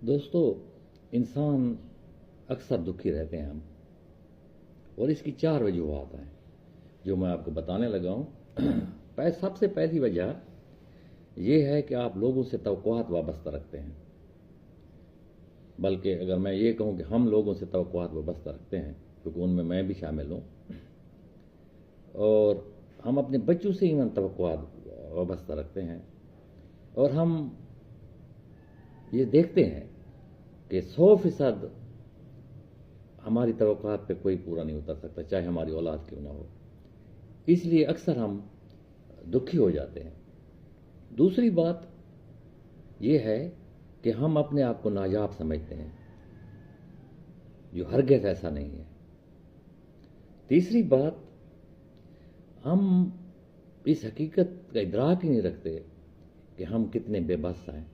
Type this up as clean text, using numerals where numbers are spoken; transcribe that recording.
دوستو، انسان اکثر دکھی رہتے ہیں ہم، اور اس کی 4 وجوہات ہیں جو میں آپ کو بتانے لگا ہوں۔ سب سے پہلی وجہ یہ ہے کہ آپ لوگوں سے توقعات وابستہ رکھتے ہیں، بلکہ اگر میں یہ کہوں کہ ہم لوگوں سے توقعات وابستہ رکھتے ہیں، کیونکہ ان میں بھی شامل ہوں، اور ہم اپنے بچوں سے ہی توقعات وابستہ رکھتے ہیں، اور ہم یہ دیکھتے ہیں کہ 100% ہماری توقعات پہ کوئی پورا نہیں اتر سکتا، چاہے ہماری اولاد کیوں نہ ہو۔ اس لیے اکثر ہم دکھی ہو جاتے ہیں۔ دوسری بات یہ ہے کہ ہم اپنے آپ کو نایاب سمجھتے ہیں، جو ہرگز ایسا نہیں ہے۔ تیسری بات، ہم اس حقیقت کا ادراک ہی نہیں رکھتے کہ ہم کتنے بے بس ہیں۔